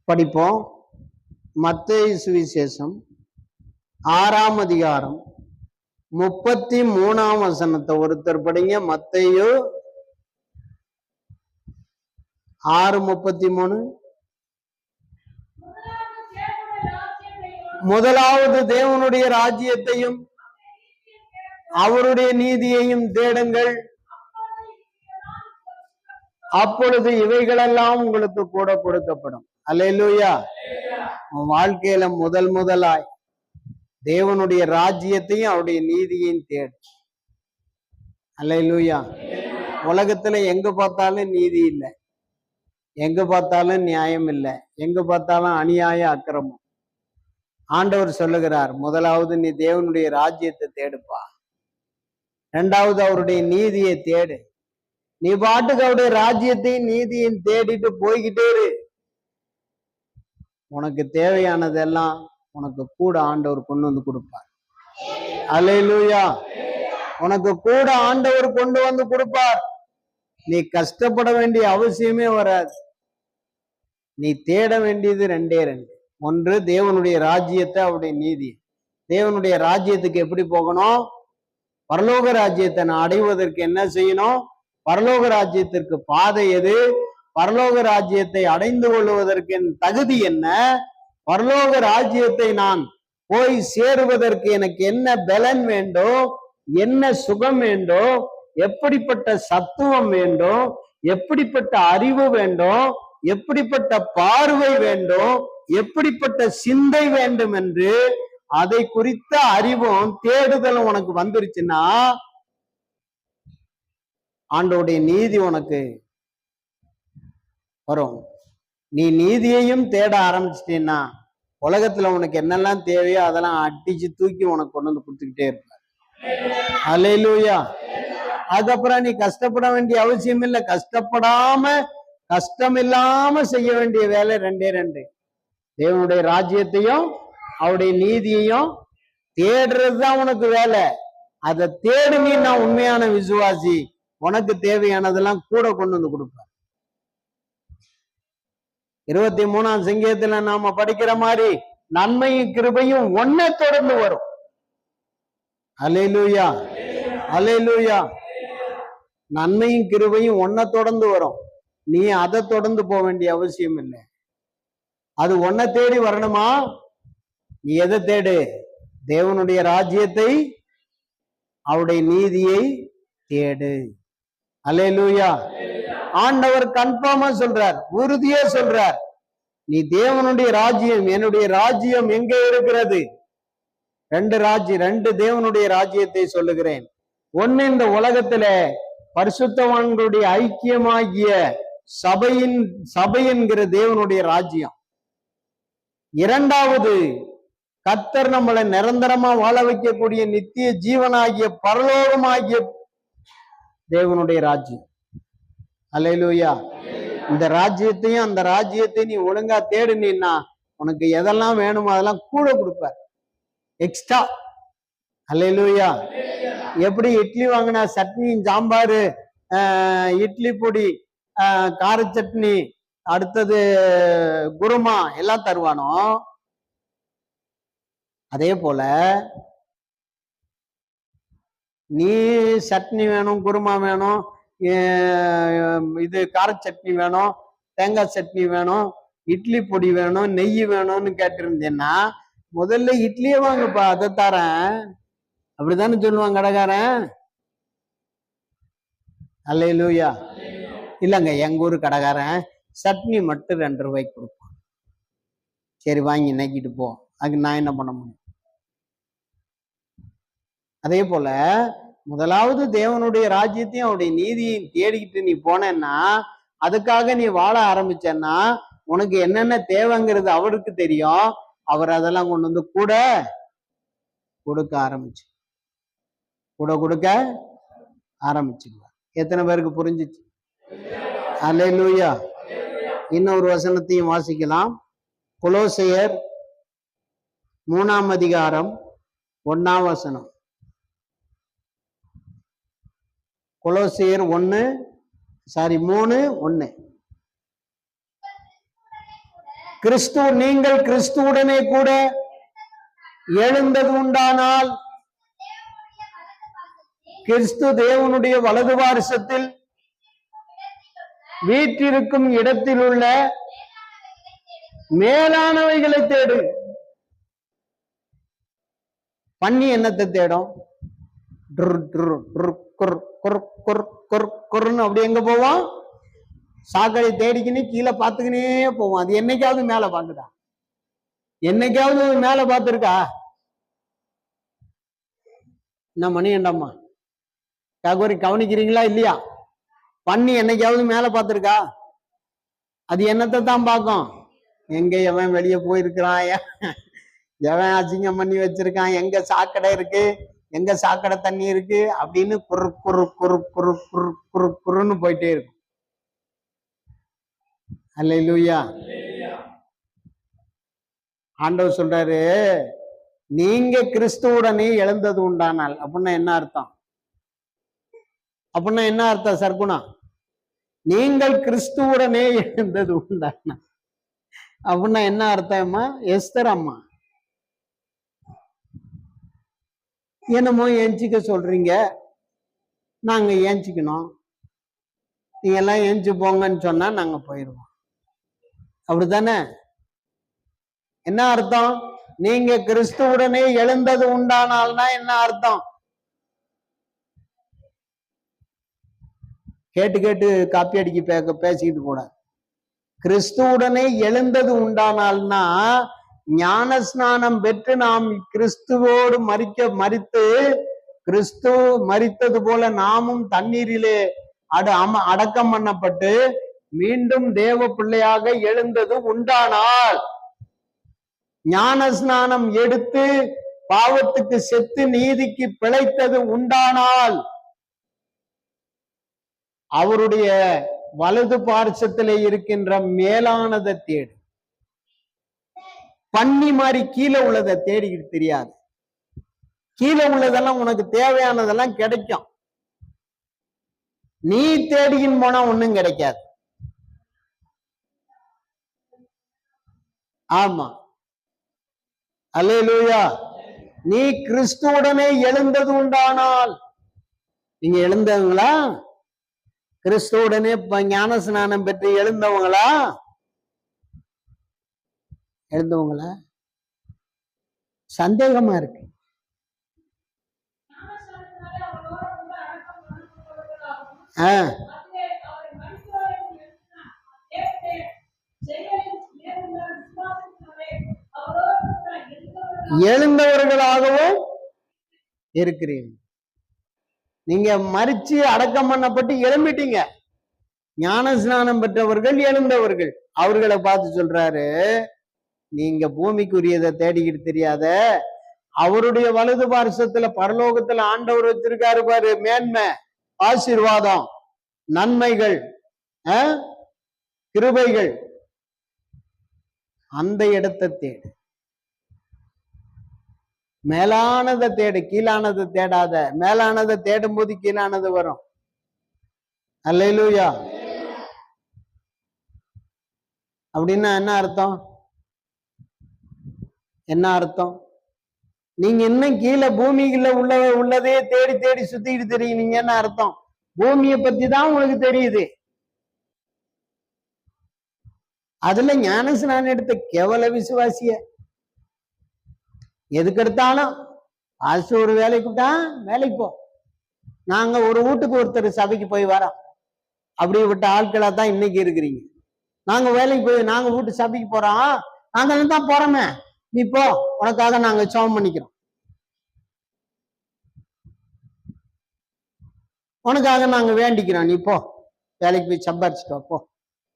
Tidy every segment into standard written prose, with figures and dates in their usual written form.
படிப்போம். மத்தேயு சுவிசேஷம் 6ஆம் அதிகாரம் 33ஆம் வசனத்தை ஒருத்தர் படிங்க. மத்தேயு 6:33. முதலாவது தேவனுடைய ராஜ்யத்தையும் அவருடைய நீதியையும் தேடுங்கள், அப்பொழுது இவைகளெல்லாம் உங்களுக்கு கூட கொடுக்கப்படும். அல்லேலூயா. உன் வாழ்க்கையில முதலாய் தேவனுடைய ராஜ்யத்தையும் அவருடைய நீதியையும் தேடு. அல்லேலூயா. உலகத்துல எங்க பார்த்தாலும் நீதி இல்லை, எங்க பார்த்தாலும் நியாயம் இல்லை, எங்க பார்த்தாலும் அநியாய அக்கிரமம். ஆண்டவர் சொல்லுகிறார், முதலாவது நீ தேவனுடைய ராஜ்யத்தை தேடுப்பா, இரண்டாவது அவருடைய நீதியை தேடு. நீ பாட்டுக்கு அவருடைய ராஜ்யத்தையும் நீதியையும் தேடிட்டு போய்கிட்டே இரு. உனக்கு தேவையானதெல்லாம் உனக்கு கூட ஆண்டவர் கொண்டு வந்து கொடுப்பார். அல்லேலூயா. உனக்கு கூட ஆண்டவர் கொண்டு வந்து கொடுப்பார். நீ கஷ்டப்பட வேண்டிய அவசியமே வராது. நீ தேட வேண்டியது ரெண்டே. ஒன்று தேவனுடைய ராஜ்யத்தை, அவருடைய நீதி. தேவனுடைய ராஜ்யத்துக்கு எப்படி போகணும்? பரலோக ராஜ்யத்தை நான் அடைவதற்கு என்ன செய்யணும்? பரலோக ராஜ்யத்திற்கு பாதை எது? பரலோக ராஜ்யத்தை அடைந்து கொள்வதற்கு என் தகுதி என்ன? பரலோக ராஜ்யத்தை நான் போய் சேருவதற்கு எனக்கு என்ன பலன் வேண்டும், என்ன சுகம் வேண்டும், எப்படிப்பட்ட சத்துவம் வேண்டும், எப்படிப்பட்ட அறிவு வேண்டும், எப்படிப்பட்ட பார்வை வேண்டும், எப்படிப்பட்ட சிந்தை வேண்டும் என்று அதை குறித்த அறிவும் தேடுதலும் உனக்கு வந்துருச்சுன்னா ஆண்டவருடைய நீதி உனக்கு வரும். நீ நீதியையும் தேட ஆரம்பிச்சிட்டேன்னா உலகத்துல உனக்கு என்னெல்லாம் தேவையோ அதெல்லாம் அடிச்சு தூக்கி உனக்கு கொண்டு வந்து கொடுத்துக்கிட்டே இருப்பார். அல்லேலூயா. அதுக்கப்புறம் நீ கஷ்டப்பட வேண்டிய அவசியம் இல்லை. கஷ்டம் இல்லாம செய்ய வேண்டிய வேலை ரெண்டே. தேவனுடைய ராஜ்யத்தையும் அவருடைய நீதியையும் தேடுறதுதான் உனக்கு வேலை. அதை தேடு. நீ நான் உண்மையான விசுவாசி, உனக்கு தேவையானதெல்லாம் கூட கொண்டு வந்து கொடுப்பார். 23ஆம் சங்கீதத்துல நாம படிக்கிற மாதிரி நன்மையும் கிருபையும் ஒன்னை தொடர்ந்து வரும். அல்லேலூயா. அல்லேலூயா. நன்மையும் கிருபையும் ஒன்னை தொடர்ந்து வரும். நீ அதை தொடர்ந்து போக வேண்டிய அவசியம் இல்லை. அது ஒன்னை தேடி வரணுமா? நீ எதை தேடு? தேவனுடைய ராஜ்யத்தை, அவருடைய நீதியை தேடு. அல்லேலூயா. ஆண்டவர் கன்ஃபார்மா சொல்றார், உறுதியா சொல்றார், நீ தேவனுடைய ராஜ்யம், என்னுடைய ராஜ்யம் எங்கே இருக்கிறது? ரெண்டு தேவனுடைய ராஜ்யத்தை சொல்லுகிறேன். ஒன்னு இந்த உலகத்துல பரிசுத்தவான்களுடைய ஐக்கியமாகிய சபை என்கிற தேவனுடைய ராஜ்யம். இரண்டாவது கர்த்தர் நம்மளை நிரந்தரமா வாழ வைக்கக்கூடிய நித்திய ஜீவனாகிய பரலோகமாகிய தேவனுடைய ராஜ்யம். அல்லேலூயா. இந்த ராஜ்யத்தையும் அந்த ராஜ்யத்தை நீ ஒழுங்கா தேடுனீன்னா உனக்கு எதெல்லாம் வேணுமோ அதெல்லாம் கூட கொடுப்பார், எக்ஸ்ட்ரா. அல்லேலூயா. எப்படி இட்லி வாங்கினா சட்னியும் சாம்பாரு, இட்லி பொடி, கார சட்னி, அடுத்தது குருமா எல்லாம் தருவானோ, அதே போல நீ சட்னி வேணும், குருமா வேணும், இது கார சட்னி வேணும், தேங்காய் சட்னி வேணும், இட்லி பொடி வேணும், நெய் வேணும்னு கேட்டிருந்தேன்னா முதல்ல இட்லியே வாங்கப்பா, அதை தரேன், அப்படித்தானே சொல்லுவான் கடைக்காரன். அல்லேலூயா. இல்லைங்க, எங்க ஊரு கடைக்காரன் சட்னி மட்டும் 2 ரூபாய்க்கு கொடுப்பான். சரி வாங்கி நக்கிட்டு போ, அதுக்கு நான் என்ன பண்ண முடியும்? அதே போல முதலாவது தேவனுடைய ராஜ்யத்தையும் அவருடைய நீதியையும் தேடிக்கிட்டு நீ போனேன்னா, அதுக்காக நீ வாழ ஆரம்பிச்சேன்னா உனக்கு என்னென்ன தேவைங்கிறது அவருக்கு தெரியும். அவர் அதெல்லாம் கொண்டு வந்து கூட கொடுக்க ஆரம்பிச்சுக்குவார். எத்தனை பேருக்கு புரிஞ்சிச்சு? அல்லேலூயா. இன்னொரு வசனத்தையும் வாசிக்கலாம். கொலோசையர் 3ஆம் அதிகாரம் 1ஆம் வசனம். கொலோசையர் 3:1. நீங்கள் கிறிஸ்துவுடனே கூட எழுந்தது உண்டானால் கிறிஸ்து தேவனுடைய வலது பாரிசத்தில் வீற்றிருக்கும் இடத்தில் உள்ள மேலானவைகளை தேடு. பண்ணி என்னத்தை தேடும்? அப்படி எங்க போவோம்? சாக்கடை தேடிக்கினே கீழே பார்த்துக்கினே போவோம். அது என்னைக்காவது மேல பார்த்துட்டா? என்னைக்காவது மேல பார்த்துருக்கா? என்ன மணி ஏண்டாமா கவனிக்கிறீங்களா இல்லையா? பண்ணி என்னைக்காவது மேல பார்த்துருக்கா? அது என்னத்தை தான் பார்க்கும்? எங்க எவன் வெளியே போயிருக்கிறான், எவன் அசிங்கம் பண்ணி வச்சிருக்கான், எங்க சாக்கடை இருக்கு, எங்க சாக்கடை தண்ணி இருக்கு அப்படின்னு குறுன்னு போயிட்டே இருக்கும். அல்லேலூயா. ஆண்டவர் சொல்றாரு, நீங்க கிறிஸ்துவுடனே எழுந்தது உண்டானால். அப்படின்னா என்ன அர்த்தம்? அப்படின்னா என்ன அர்த்தம் சர்க்குணா? நீங்கள் கிறிஸ்துவுடனே எழுந்தது உண்டானா அப்படின்னா என்ன அர்த்தம்மா? எஸ்தர் அம்மா என்னமோ ஏஞ்சிக்க சொல்றீங்க, நாங்க ஏஞ்சிக்கணும், நீங்க எல்லாம் ஏஞ்சி போங்கன்னு சொன்னா நாங்க போயிடுவோம். அப்படித்தானே? என்ன அர்த்தம்? நீங்க கிறிஸ்துவுடனே எழுந்தது உண்டானால்னா என்ன அர்த்தம்? கேட்டு கேட்டு காப்பி அடிக்க பேசிக்கிட்டு கூடாது. கிறிஸ்துவுடனே எழுந்தது உண்டானால்னா ஞான ஸ்நானம் பெற்று நாம் கிறிஸ்துவோடு மரித்து கிறிஸ்து மரித்தது போல நாமும் தண்ணீரிலே அடக்கம் பண்ணப்பட்டு மீண்டும் தேவ பிள்ளையாக எழுந்தது உண்டானால், ஞான ஸ்நானம் எடுத்து பாவத்துக்கு செத்து நீதிக்கு பிழைத்தது உண்டானால், அவருடைய வலது பார்சத்திலே இருக்கின்ற மேலானதை தேடு. பண்ணி மாதிரி கீழே உள்ளதை தேடிக்கிட்டு தெரியாது. கீழே உள்ளதெல்லாம் உனக்கு தேவையானதெல்லாம் கிடைக்கும், நீ தேடிக்கின்னு போனா ஒண்ணும் கிடைக்காது. ஆமா, அல்லேலூயா. நீ கிறிஸ்துவுடனே எழுந்தது உண்டானால், நீங்க எழுந்தவங்களா? கிறிஸ்துவுடனே ஞான ஸ்நானம் பெற்று எழுந்தவங்களா? எழுந்தவங்களா? சந்தேகமா இருக்கு. எழுந்தவர்களாகவும் இருக்கிறீங்க. நீங்க மரிச்சு அடக்கம் பண்ணப்பட்டு எழும்பிட்டீங்க. ஞான ஸ்நானம் பெற்றவர்கள் எழுந்தவர்கள். அவர்களை பார்த்து சொல்றாரு, நீங்க பூமிக்குரியதை தேடிக்கிட்டு தெரியாத, அவருடைய வலது பார்சத்துல பரலோகத்துல ஆண்டவர் வச்சிருக்காரு பாரு, மேன்மை, ஆசீர்வாதம், நன்மைகள், கிருபைகள், அந்த இடத்தை தேடு. மேலானதை தேடு, கீழானதை தேடாத. மேலானதை தேடும் போது கீழானது வரும். அல்லேலூயா. அப்படின்னா என்ன அர்த்தம்? என்ன அர்த்தம்? நீங்க இன்னும் கீழே பூமிக்குள்ள உள்ளதே தேடி தேடி சுத்திக்கிட்டு தெரியுங்கன்னு அர்த்தம். பூமியை பத்தி தான் உங்களுக்கு தெரியுது. அதுல ஞானஸ்நானம் எடுத்த கேவல விசுவாசிய எதுக்கு எடுத்தாலும் ஆசு ஒரு வேலைக்கு விட்டா வேலைக்கு போ, நாங்க ஒரு வீட்டுக்கு ஒருத்தர் சபைக்கு போய் வரோம், அப்படி விட்ட ஆட்களா தான் இன்னைக்கு இருக்கிறீங்க. நாங்க வேலைக்கு போய் நாங்க வீட்டு சபைக்கு போறோம், நாங்க தான் போறோமே, நீ போ, உனக்காக நாங்க சோம் பண்ணிக்கிறோம், உனக்காக நாங்க வேண்டிக்கிறோம், நீ போ, வேலைக்கு போய் சம்பாரிச்சுட்டு போ,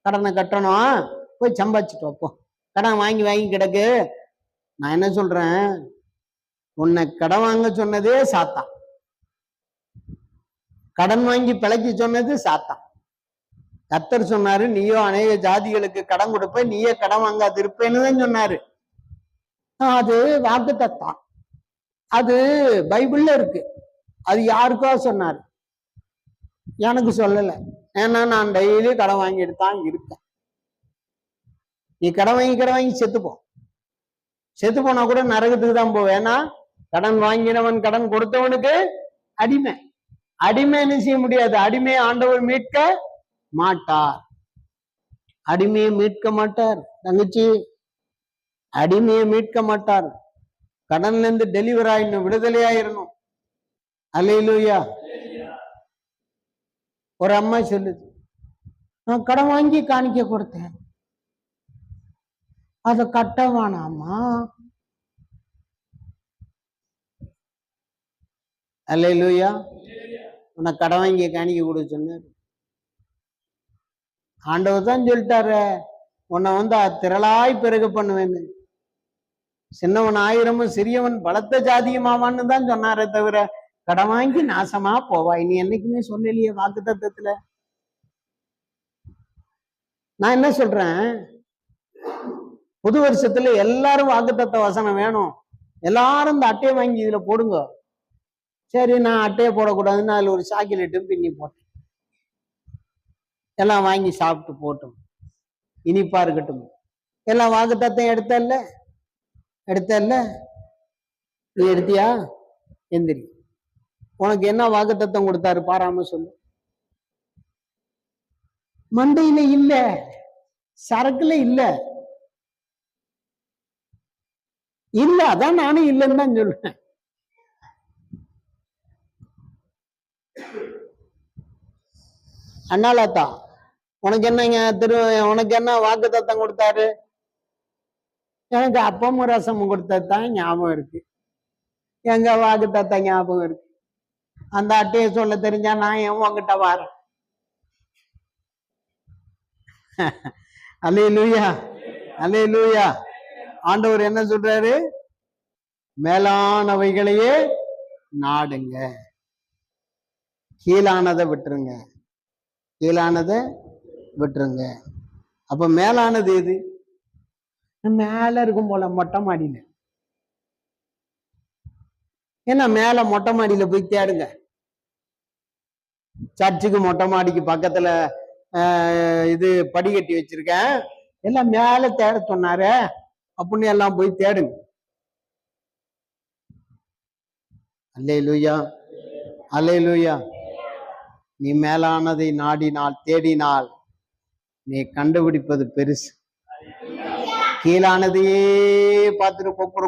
கடனை கட்டணும், போய் சம்பாதிச்சுட்டு போ, கடன் வாங்கி வாங்கி கிடக்கு. நான் என்ன சொல்றேன், உன்னை கடன் வாங்க சொன்னதே சாத்தான், கடன் வாங்கி பிழைக்க சொன்னது சாத்தான். கர்த்தர் சொன்னாரு, நீயோ அநேக ஜாதிகளுக்கு கடன் கொடுப்ப, நீயே கடன் வாங்காது இருப்பேன்னு தான் சொன்னாரு. அது வாக்குத்தத்தம், அது பைபிள்ல இருக்கு. அது யாருக்கோ சொன்னாரு, எனக்கு சொல்லல. ஏன்னா நான் டெய்லி கடன் வாங்கிட்டு தான் இருக்கேன். நீ கடன் வாங்கி செத்து போனா கூட நரகத்துக்கு தான் போவேன். ஏன்னா கடன் வாங்கினவன் கடன் கொடுத்தவனுக்கு அடிமை என்ன செய்ய முடியாது. அடிமையை ஆண்டவர் மீட்க மாட்டார். அடிமையை மீட்க மாட்டார் தங்கச்சி, அடிமையை மீட்க மாட்டார். கடன்ல இருந்து டெலிவர் ஆயிடணும், விடுதலையாயிரணும். அல்லேலூயா. ஒரு அம்மா சொல்லுது, நான் கடன் வாங்கி காணிக்க கொடுத்தேன், அதை கட்ட வேணாமா? அல்லேலூயா. உன்னை கடன் வாங்கி காணிக்க கொடு சொன்னார். ஆண்டவர் தான் சொல்லிட்டாரு, உன்னை திரளாய் பெருக பண்ணுவேன்னு. சின்னவன் 1000 சிறியவன் பலத்த ஜாதியுமாவான்னு தான் சொன்னாரே தவிர கடன் வாங்கி நாசமா போவாய் நீ என்னைக்குமே சொல்லலையே வாக்குத்தத்தத்துல. நான் என்ன சொல்றேன், புது வருஷத்துல எல்லாரும் வாக்குத்தத்த வசனம் வேணும், எல்லாரும் இந்த அட்டையை வாங்கி இதுல போடுங்க. சரி, நான் அட்டையை போடக்கூடாதுன்னு அதுல ஒரு சாக்கிலேட்டும் பின்னி போட்டேன். எல்லாம் வாங்கி சாப்பிட்டு போட்டோம், இனிப்பா இருக்கட்டும். எல்லாம் வாக்குத்தத்தையும் எடுத்தல்ல நீ எடுத்தியா? எந்திரி. உனக்கு என்ன வாக்குத்தத்தம் கொடுத்தாரு பாராம சொல்லு. மண்டையில இல்ல, சரக்குல இல்ல, அதான் நானும் இல்லைன்னு தான் சொல்றேன். அண்ணாலாத்தா, உனக்கு என்னங்க உனக்கு என்ன வாக்குத்தத்தம் கொடுத்தாரு? எனக்கு அப்பமும் ரசமும் கொடுத்ததான் ஞாபகம் இருக்கு. எங்க வாக்குத்தத்த ஞாபகம் இருக்கு? அந்த அட்டையை சொல்ல தெரிஞ்சா நான் ஏன் உங்ககிட்ட வாரேன்? அல்லேலூயா, அல்லேலூயா. ஆண்டவர் என்ன சொல்றாரு? மேலானவைகளையே நாடுங்க, கீழானதை விட்டுருங்க, அப்ப மேலானது எது? மேல இருக்கும் போல மொட்டை மாடியில. ஏன்னா மேல மொட்டை மாடியில போய் தேடுங்க. சர்ச்சுக்கு மொட்டை மாடிக்கு பக்கத்துல இது படிக்கட்டி வச்சிருக்கேன், எல்லாம் மேல தேட சொன்னாரு அப்படின்னு எல்லாம் போய் தேடுங்க. அல்லேலூயா, அல்லேலூயா. நீ மேலானதை நாடினால், தேடினால் நீ கண்டுபிடிப்பது பெருசு. கீழானதையே பார்த்துட்டு குப்புறு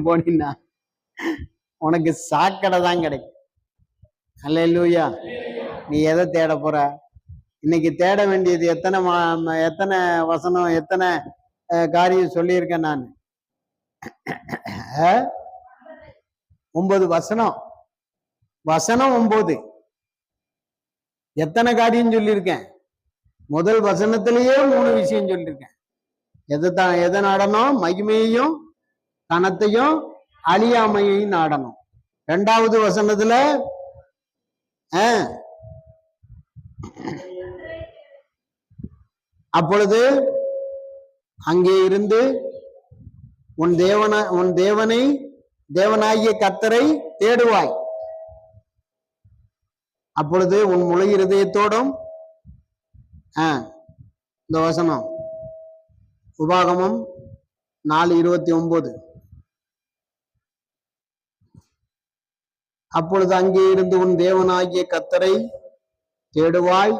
போனீங்கன்னா உனக்கு சாக்கடை தான் கிடைக்கும். அல்லேலூயா. நீ எதை தேட போற? இன்னைக்கு தேட வேண்டியது எத்தனை வசனம், எத்தனை காரியம் சொல்லியிருக்கேன் நான்? 9 வசனம் 9. எத்தனை காரியம் சொல்லியிருக்கேன்? முதல் வசனத்திலேயே 3 விஷயம் சொல்லியிருக்கேன். எதை நாடணும்? மகிமையையும் கனத்தையும் அழியாமையையும் நாடணும். 2வது வசனத்துல அப்பொழுது அங்கே இருந்து உன் தேவனாகிய கர்த்தரை தேடுவாய். அப்பொழுது உன் முழு இருதயத்தோடும், இந்த வசனம் உபாகமம் 4:29. அப்பொழுது அங்கே இருந்து உன் தேவனாகிய கர்த்தரை தேடுவாய்,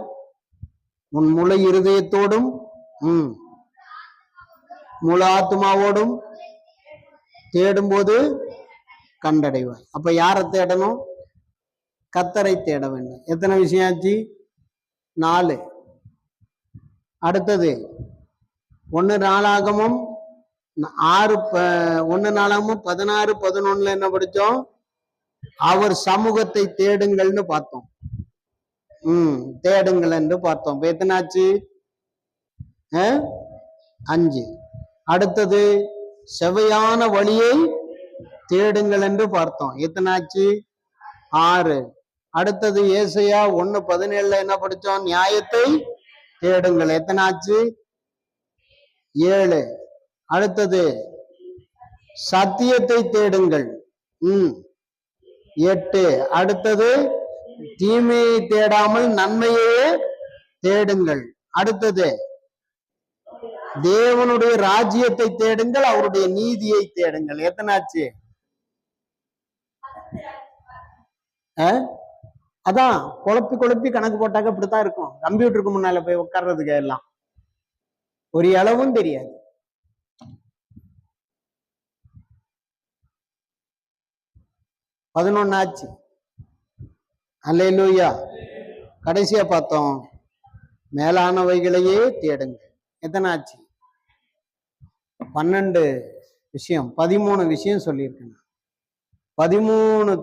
உன் முழு இருதயத்தோடும் முழு ஆத்மாவோடும் தேடும்போது கண்டடைவாய். அப்ப யாரை தேடணும்? கர்த்தரை தேட வேண்டும். எத்தனை விஷயம் ஆச்சு? 4. அடுத்தது 1 நாளாகமும் 16:11 என்ன படிச்சோம்? அவர் சமூகத்தை தேடுங்கள்னு பார்த்தோம். தேடுங்கள் என்று பார்த்தோம். இப்ப எத்தனாச்சு? 5. அடுத்தது செவையான வழியை தேடுங்கள் என்று பார்த்தோம். எத்தனாச்சு? 6. அடுத்தது ஏசாயா 1:17 என்ன படிச்சோம்? நியாயத்தை தேடுங்கள். எத்தனாச்சு? 7. அடுத்தது சத்தியத்தை தேடுங்கள். 8. அடுத்தது தீமையை தேடாமல் நன்மையே தேடுங்கள். அடுத்தது தேவனுடைய ராஜ்யத்தை தேடுங்கள், அவருடைய நீதியை தேடுங்கள். எத்தனாச்சு? அதான் குழப்பி குழப்பி கணக்கு போட்டாக்க இப்படித்தான் இருக்கும். கம்ப்யூட்டருக்கு முன்னால போய் உட்கார்றதுக்கு எல்லாம் ஒரு அளவும் தெரியாது. பதினொன்னாச்சு. அல்லேலூயா. கடைசியா பார்த்தோம், மேலானவைகளையே தேடுங்க. எத்தனாச்சு? 12 விஷயம், 13 விஷயம் சொல்லியிருக்கேன். 13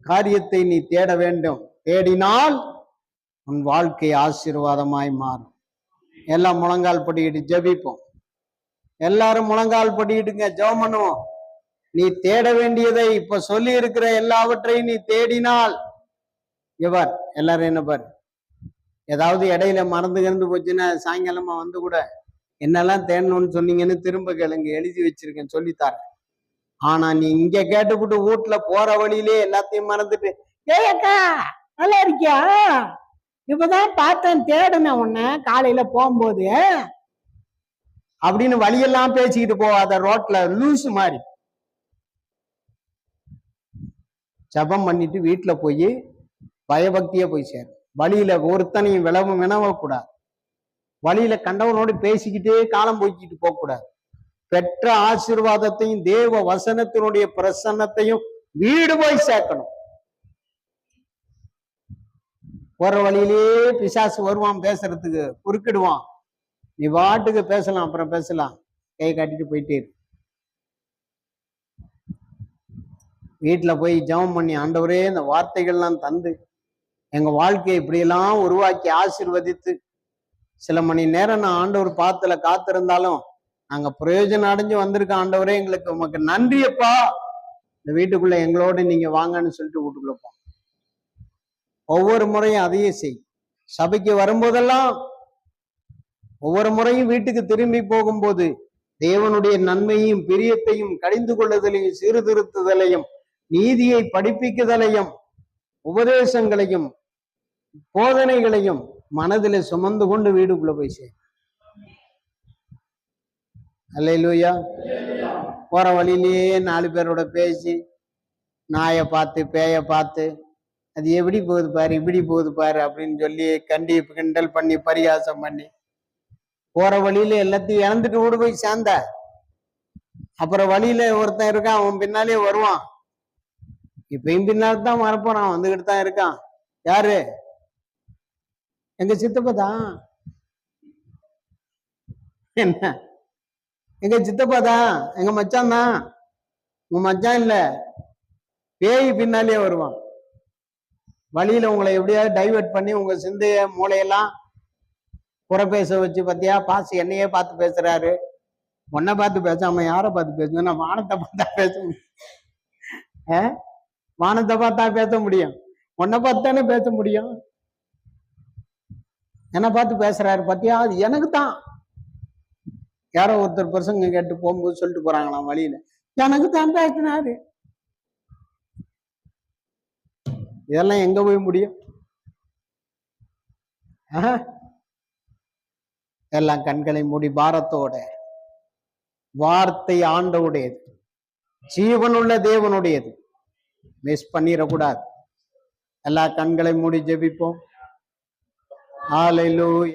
காரியத்தை நீ தேட வேண்டும். தேடினால் உன் வாழ்க்கை ஆசீர்வாதமாய் மாறும். எல்லாம் முழங்கால் படிக்கிட்டு ஜெபிப்போம். எல்லாரும் முழங்கால் படிக்கிட்டுங்க, ஜெபம் பண்ணுவோம். நீ தேட வேண்டியதை இப்ப சொல்லி இருக்கிற எல்லாவற்றையும் நீ தேடினால், எவர் எல்லாரும் என்ன பாரு, ஏதாவது இடையில மறந்து போச்சுன்னா சாயங்காலமா வந்து கூட என்னெல்லாம் தேடணும்னு சொன்னீங்கன்னு திரும்ப கேளுங்க, எழுதி வச்சிருக்கேன், சொல்லித்தாரேன். ஆனா நீ இங்க கேட்டுவிட்டு வீட்டுல போற வழியிலே எல்லாத்தையும் மறந்துட்டு, ஏக்கா நல்லா இருக்கியா, இப்பதான் பார்த்தேன் தேடுனேன் உன்ன காலையில போகும்போது அப்படின்னு வழியெல்லாம் பேசிக்கிட்டு போவாத, ரோட்ல லூசு மாதிரி. ஜபம் பண்ணிட்டு வீட்டுல போய் பயபக்தியா போய் சேரும். வழியில ஒருத்தனையும் வினவக்கூடாது. வழியில கண்டவனோடு பேசிக்கிட்டே காலம் போய்கிட்டு போக கூடாது. பெற்ற ஆசீர்வாதத்தையும் தேவ வசனத்தினுடைய பிரசன்னத்தையும் வீடு போய் சேர்க்கணும். போற வழியிலேயே பிசாசு வருவான் பேசுறதுக்கு, குறுக்கிடுவான். நீ பாட்டுக்கு பேசலாம், அப்புறம் பேசலாம், கை காட்டிட்டு போயிட்டே இரு. வீட்டுல போய் ஜெபம் பண்ணி, ஆண்டவரே இந்த வார்த்தைகள்லாம் தந்து எங்க வாழ்க்கையை இப்படியெல்லாம் உருவாக்கி ஆசீர்வதித்து, சில மணி நேரம் நான் ஆண்டவர் பாத்துல காத்திருந்தாலும் நாங்க பிரயோஜனம் அடைஞ்சு வந்திருக்கோம். ஆண்டவரே எங்களுக்கு உமக்கு நன்றியப்பா, இந்த வீட்டுக்குள்ள எங்களோட நீங்க வாங்கன்னு சொல்லிட்டு வீட்டுக்குள்ள போ. ஒவ்வொரு முறையும் அதையே செய். சபைக்கு வரும்போதெல்லாம், ஒவ்வொரு முறையும் வீட்டுக்கு திரும்பி போகும்போது தேவனுடைய நன்மையும் பிரியத்தையும் கடிந்து கொள்ளுதலையும் சீர்திருத்துதலையும் நீதியை படிப்பிக்குதலையும் உபதேசங்களையும் போதனைகளையும் மனதில சுமந்து கொண்டு வீடுக்குள்ள போய் சேர். அல்லேலூயா. போற வழியிலேயே 4 பேரோட பேசி, நாயை பார்த்து பேய பார்த்து, அது எப்படி போகுது பாரு, இப்படி போகுது பாரு அப்படின்னு சொல்லி கிண்டல் பண்ணி பரிகாசம் பண்ணி போற வழியில எல்லாத்தையும் இழந்துட்டு ஓடு போய் சேர்ந்த. அப்புறம் வழியில ஒருத்தன் இருக்கான், அவன் பின்னாலே வருவான். இப்பயும் பின்னால் தான் வரப்போறான், வந்துகிட்டு தான் இருக்கான். யாரு? எங்க சித்தப்பா தான். என்ன? எங்க சித்தப்பா தான், எங்க மச்சான் தான். உங்க மச்சான் இல்ல, பேய் பின்னாலே வருவான். வழியில உங்களை எப்படியாவது டைவர்ட் பண்ணி உங்க சிந்தைய மூளையெல்லாம் புற பேச வச்சு, பத்தியா பாசு என்னையே பார்த்து பேசுறாரு, உன்னை பார்த்து பேசாம யாரை பார்த்து பேசுங்க? நான் வானத்தை பார்த்தா பேச முடியும். வானத்தை பார்த்தா பேச முடியும், உன்னை பார்த்தானே பேச முடியும். என்னை பார்த்து பேசுறாரு பத்தியா, அது எனக்கு தான். யாரோ ஒருத்தர் பசங்க கேட்டு போகும்போது சொல்லிட்டு போறாங்களாம் வழியில, எனக்கு தான் பேசினாரு. இதெல்லாம் எங்க போய் முடியும்? எல்லாம் கண்களை மூடி பாரத்தோட, வார்த்தை ஆண்டவுடையது, ஜீவனுள்ள தேவனுடையது, மிஸ் பண்ணிடக்கூடாது. எல்லா கண்களை மூடி ஜெபிப்போம். ஹல்லேலூயா.